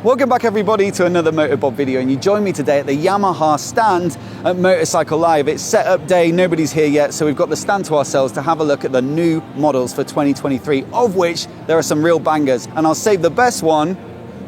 Welcome back everybody to another Motorbob video, and you join me today at the Yamaha stand at Motorcycle Live. It's setup day, nobody's here yet, so we've got the stand to ourselves to have a look at the new models for 2023, of which there are some real bangers, and I'll save the best one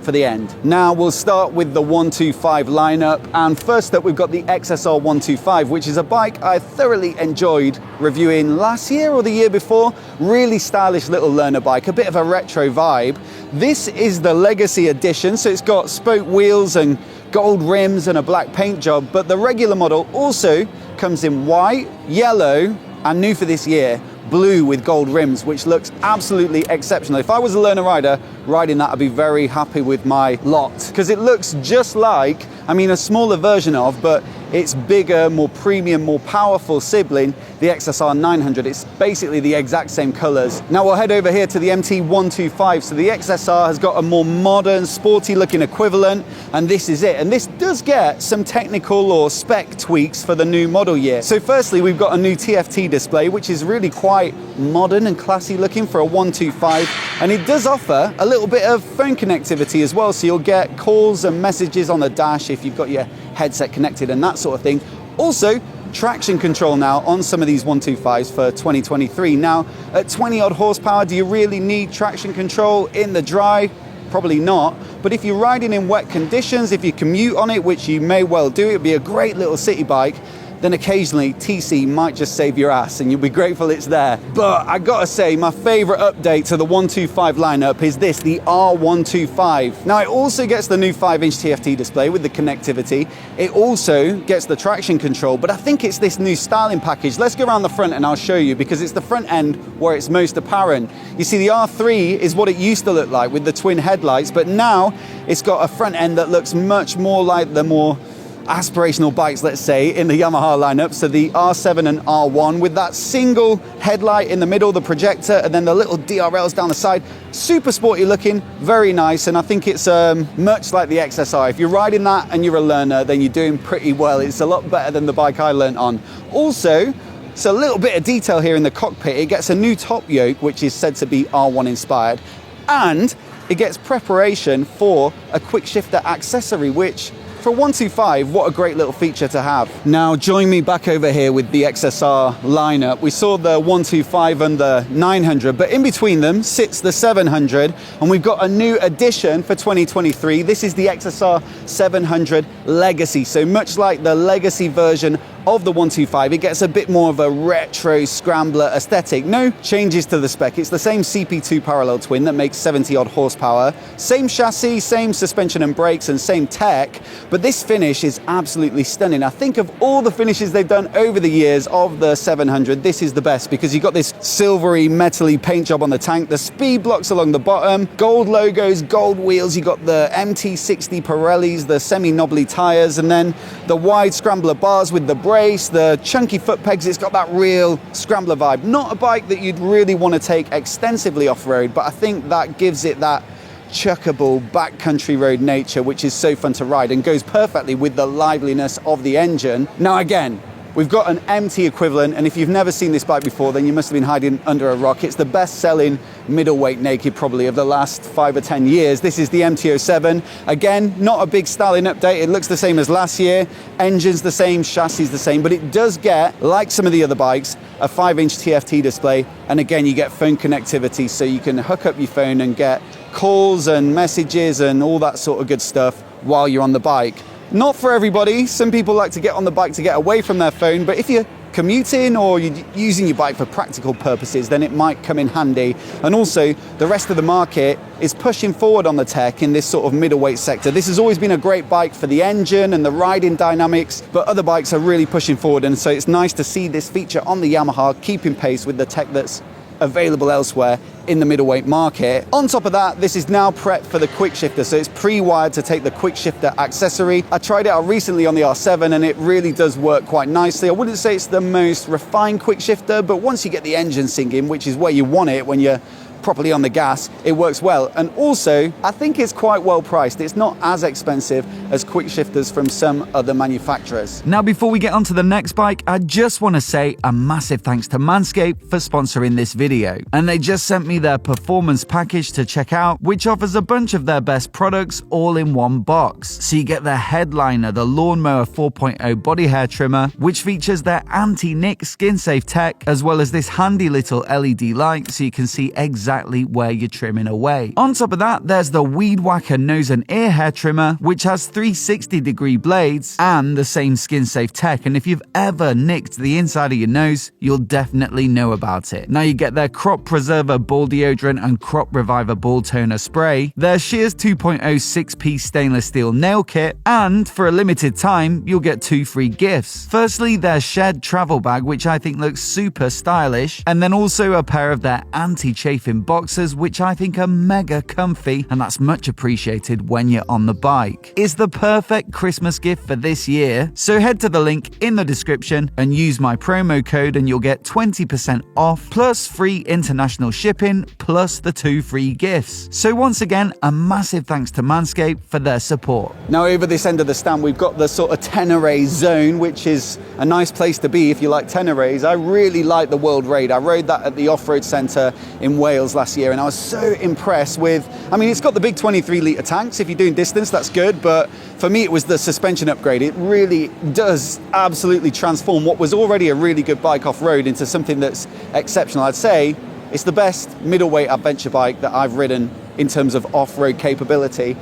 for the end. Now we'll start with the 125 lineup, and first up we've got the XSR 125, which is a bike I thoroughly enjoyed reviewing last year or the year before. Really stylish little learner bike, a bit of a retro vibe. This is the Legacy edition, so it's got spoke wheels and gold rims and a black paint job, but the regular model also comes in white, yellow, and new for this year, blue with gold rims, which looks absolutely exceptional. If I was a learner rider riding that, I'd be very happy with my lot, because it looks just like, I mean, a smaller version of, but it's bigger, more premium, more powerful sibling, the XSR 900. It's basically the exact same colors. Now we'll head over here to the MT 125. So the XSR has got a more modern, sporty looking equivalent, and this is it. And this does get some technical or spec tweaks for the new model year. So firstly, we've got a new TFT display, which is really quite modern and classy looking for a 125. And it does offer a little bit of phone connectivity as well. So you'll get calls and messages on the dash if you've got your headset connected and that sort of thing. Also, traction control now on some of these 125s for 2023. Now, at 20 odd horsepower, do you really need traction control in the dry? Probably not. But if you're riding in wet conditions, if you commute on it, which you may well do, it'd be a great little city bike, then occasionally TC might just save your ass and you'll be grateful it's there. But I gotta say, my favorite update to the 125 lineup is this, the R125. Now it also gets the new 5-inch TFT display with the connectivity. It also gets the traction control, but I think it's this new styling package. Let's go around the front and I'll show you, because it's the front end where it's most apparent. You see, the R3 is what it used to look like with the twin headlights, but now it's got a front end that looks much more like the more aspirational bikes, let's say, in the Yamaha lineup. So the R7 and R1 with that single headlight in the middle, the projector, and then the little DRLs down the side. Super sporty looking, very nice, and I think it's much like the XSR. If you're riding that and you're a learner, then you're doing pretty well. It's a lot better than the bike I learnt on. Also, so a little bit of detail here in the cockpit. It gets a new top yoke, which is said to be R1 inspired, and it gets preparation for a quick shifter accessory, which for 125, what a great little feature to have. Now join me back over here with the XSR lineup. We saw the 125 and the 900, but in between them sits the 700, and we've got a new addition for 2023. This is the XSR 700 Legacy. So much like the Legacy version of the 125, it gets a bit more of a retro scrambler aesthetic. No changes to the spec. It's the same CP2 parallel twin that makes 70 odd horsepower. Same chassis, same suspension and brakes, and same tech, but this finish is absolutely stunning. I think of all the finishes they've done over the years of the 700, this is the best, because you've got this silvery, metally paint job on the tank, the speed blocks along the bottom, gold logos, gold wheels, you've got the MT60 Pirellis, the semi-knobbly tires, and then the wide scrambler bars with the brace, the chunky foot pegs. It's got that real scrambler vibe. Not a bike that you'd really want to take extensively off-road, but I think that gives it that chuckable backcountry road nature, which is so fun to ride and goes perfectly with the liveliness of the engine. Now again, we've got an MT equivalent, and if you've never seen this bike before, then you must have been hiding under a rock. It's the best-selling middleweight naked probably of the last 5 or 10 years. This is the MT07. Again, not a big styling update. It looks the same as last year. Engine's the same, chassis the same, but it does get, like some of the other bikes, a 5-inch TFT display, and again, you get phone connectivity, so you can hook up your phone and get calls and messages and all that sort of good stuff while you're on the bike. Not for everybody. Some people like to get on the bike to get away from their phone, but if you're commuting or you're using your bike for practical purposes, then it might come in handy. And also, the rest of the market is pushing forward on the tech in this sort of middleweight sector. This has always been a great bike for the engine and the riding dynamics, but other bikes are really pushing forward, and so it's nice to see this feature on the Yamaha keeping pace with the tech that's available elsewhere in the middleweight market. On top of that, this is now prepped for the quick shifter, so it's pre-wired to take the quick shifter accessory. I tried it out recently on the R7 and it really does work quite nicely. I wouldn't say it's the most refined quick shifter, but once you get the engine singing, which is where you want it when you're properly on the gas, it works well. And also, I think it's quite well priced. It's not as expensive as quick shifters from some other manufacturers. Now, before we get on to the next bike, I just want to say a massive thanks to Manscaped for sponsoring this video. And they just sent me their performance package to check out, which offers a bunch of their best products all in one box. So you get the headliner, the Lawnmower 4.0 body hair trimmer, which features their anti-nick skin-safe tech, as well as this handy little LED light so you can see exactly where you're trimming away. On top of that, there's the Weed Whacker nose and ear hair trimmer, which has 360-degree blades and the same skin-safe tech, and if you've ever nicked the inside of your nose, you'll definitely know about it. Now you get their Crop Preserver ball deodorant and Crop Reviver ball toner spray, their Shears 2.0 6-piece stainless steel nail kit, and for a limited time, you'll get 2 free gifts. Firstly, their Shed travel bag, which I think looks super stylish, and then also a pair of their anti-chafing boxers, which I think are mega comfy, and that's much appreciated when you're on the bike. It's the perfect Christmas gift for this year, so head to the link in the description and use my promo code and you'll get 20% off, plus free international shipping, plus the 2 free gifts. So once again, a massive thanks to Manscaped for their support. Now over this end of the stand, we've got the sort of Tenere zone, which is a nice place to be if you like Teneres. I really like the World Raid. I rode that at the off-road centre in Wales last year, and I was so impressed with, I mean, it's got the big 23-litre tanks. If you're doing distance, that's good, but for me, it was the suspension upgrade. It really does absolutely transform what was already a really good bike off-road into something that's exceptional. I'd say it's the best middleweight adventure bike that I've ridden in terms of off-road capability.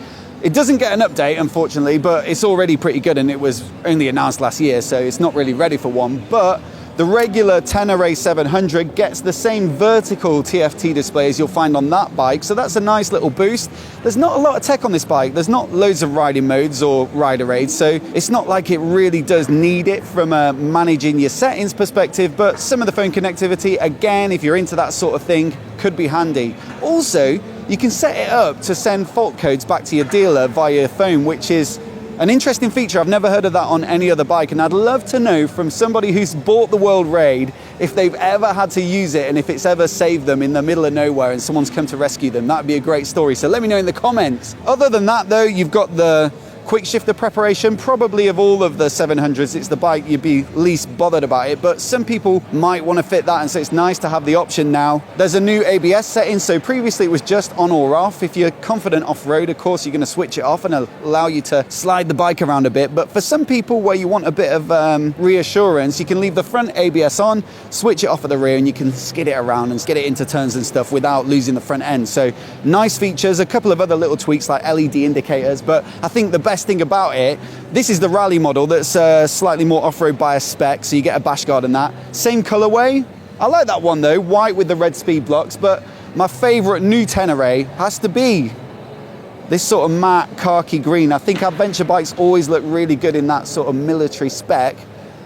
It doesn't get an update, unfortunately, but it's already pretty good, and it was only announced last year, so it's not really ready for one. But the regular Tenere 700 gets the same vertical TFT display as you'll find on that bike, so that's a nice little boost. There's not a lot of tech on this bike. There's not loads of riding modes or rider aids, so it's not like it really does need it from a managing your settings perspective, but some of the phone connectivity, again, if you're into that sort of thing, could be handy. Also, you can set it up to send fault codes back to your dealer via your phone, which is an interesting feature. I've never heard of that on any other bike, and I'd love to know from somebody who's bought the World Raid if they've ever had to use it and if it's ever saved them in the middle of nowhere and someone's come to rescue them. That'd be a great story, so let me know in the comments. Other than that though, you've got the quick shifter preparation. Probably of all of the 700s, it's the bike you'd be least bothered about it, but some people might want to fit that, and so it's nice to have the option now. There's a new ABS setting, so previously it was just on or off. If you're confident off-road, of course, you're going to switch it off and allow you to slide the bike around a bit, but for some people where you want a bit of reassurance, you can leave the front ABS on, switch it off at the rear, and you can skid it around and skid it into turns and stuff without losing the front end. So nice features, a couple of other little tweaks like LED indicators, but I think the best thing about it, this is the rally model that's slightly more off-road bias spec, so you get a bash guard and that. Same colorway. I like that one though, white with the red speed blocks, but my favorite new Tenere has to be this sort of matte khaki green. I think adventure bikes always look really good in that sort of military spec.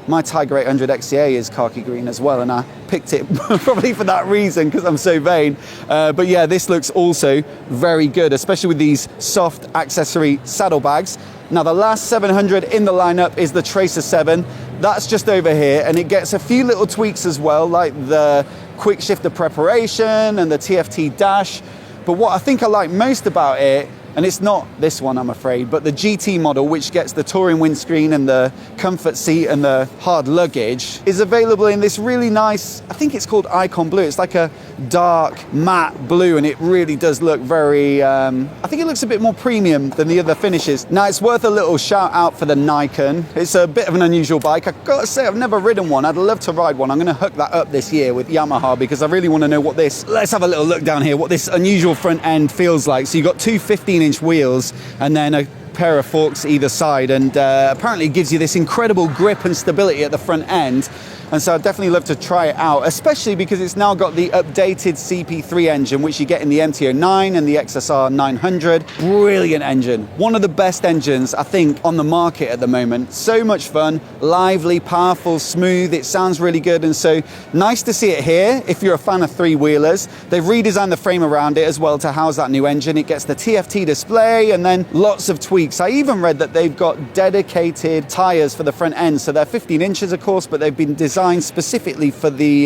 My Tiger 800 XCA is khaki green as well, and I picked it probably for that reason because I'm so vain. But yeah, this looks also very good, especially with these soft accessory saddlebags. Now, the last 700 in the lineup is the Tracer 7. That's just over here, and it gets a few little tweaks as well, like the quick shifter preparation and the TFT dash. But what I think I like most about it, and it's not this one, I'm afraid, but the GT model, which gets the touring windscreen and the comfort seat and the hard luggage, is available in this really nice, I think it's called Icon Blue. It's like a dark matte blue, and it really does look very, I think it looks a bit more premium than the other finishes. Now, it's worth a little shout out for the Nikon. It's a bit of an unusual bike. I've got to say, I've never ridden one. I'd love to ride one. I'm going to hook that up this year with Yamaha because I really want to know what this, let's have a little look down here, what this unusual front end feels like. So you've got two 15-inch wheels and then a pair of forks either side, and apparently it gives you this incredible grip and stability at the front end. And so I'd definitely love to try it out, especially because it's now got the updated CP3 engine, which you get in the MT-09 and the XSR 900. Brilliant engine. One of the best engines, I think, on the market at the moment. So much fun, lively, powerful, smooth. It sounds really good. And so nice to see it here if you're a fan of three-wheelers. They've redesigned the frame around it as well to house that new engine. It gets the TFT display and then lots of tweaks. I even read that they've got dedicated tires for the front end. So they're 15 inches, of course, but they've been designed specifically for the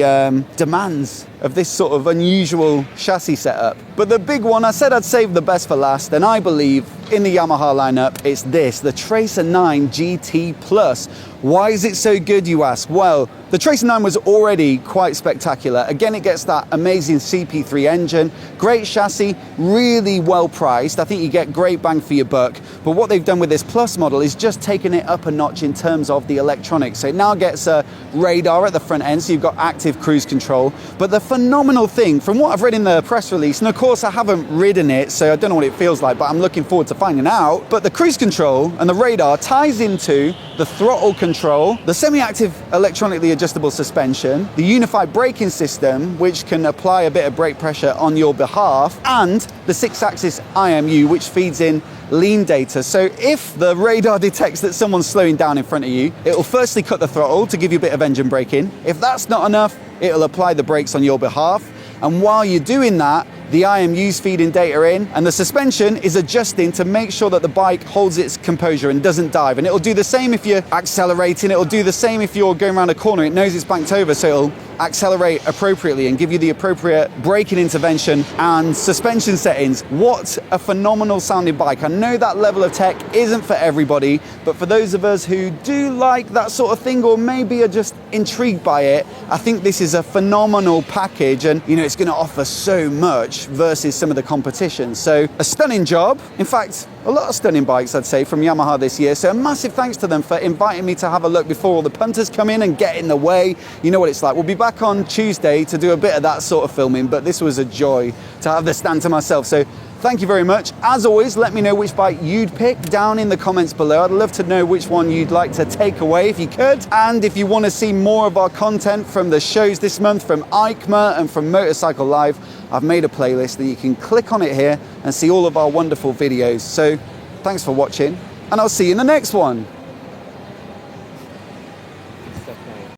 demands of this sort of unusual chassis setup. But the big one, I said I'd save the best for last, and I believe in the Yamaha lineup, it's this, the Tracer 9 GT Plus. Why is it so good, you ask? Well, the Tracer 9 was already quite spectacular. Again, it gets that amazing CP3 engine, great chassis, really well priced. I think you get great bang for your buck. But what they've done with this Plus model is just taken it up a notch in terms of the electronics. So it now gets a radar at the front end, so you've got active cruise control. But the phenomenal thing, from what I've read in the press release, and of course I haven't ridden it, so I don't know what it feels like, but I'm looking forward to finding out. But the cruise control and the radar ties into the throttle control, the semi-active electronically adjustable suspension, the unified braking system, which can apply a bit of brake pressure on your behalf, and the 6-axis IMU, which feeds in lean data. So if the radar detects that someone's slowing down in front of you, it will firstly cut the throttle to give you a bit of engine braking. If that's not enough, it'll apply the brakes on your behalf. And while you're doing that, the IMU's feeding data in, and the suspension is adjusting to make sure that the bike holds its composure and doesn't dive. And it'll do the same if you're accelerating, it'll do the same if you're going around a corner. It knows it's banked over, so it'll accelerate appropriately and give you the appropriate braking intervention and suspension settings. What a phenomenal sounding bike. I know that level of tech isn't for everybody, but for those of us who do like that sort of thing, or maybe are just intrigued by it, I think this is a phenomenal package, and you know, it's going to offer so much versus some of the competition. So a stunning job. In fact, a lot of stunning bikes, I'd say, from Yamaha this year. So a massive thanks to them for inviting me to have a look before all the punters come in and get in the way. You know what it's like. We'll be back on Tuesday to do a bit of that sort of filming, but this was a joy to have the stand to myself. So thank you very much. As always, let me know which bike you'd pick down in the comments below. I'd love to know which one you'd like to take away if you could. And if you want to see more of our content from the shows this month, from EICMA and from Motorcycle Live, I've made a playlist that you can click on it here and see all of our wonderful videos. So thanks for watching, and I'll see you in the next one.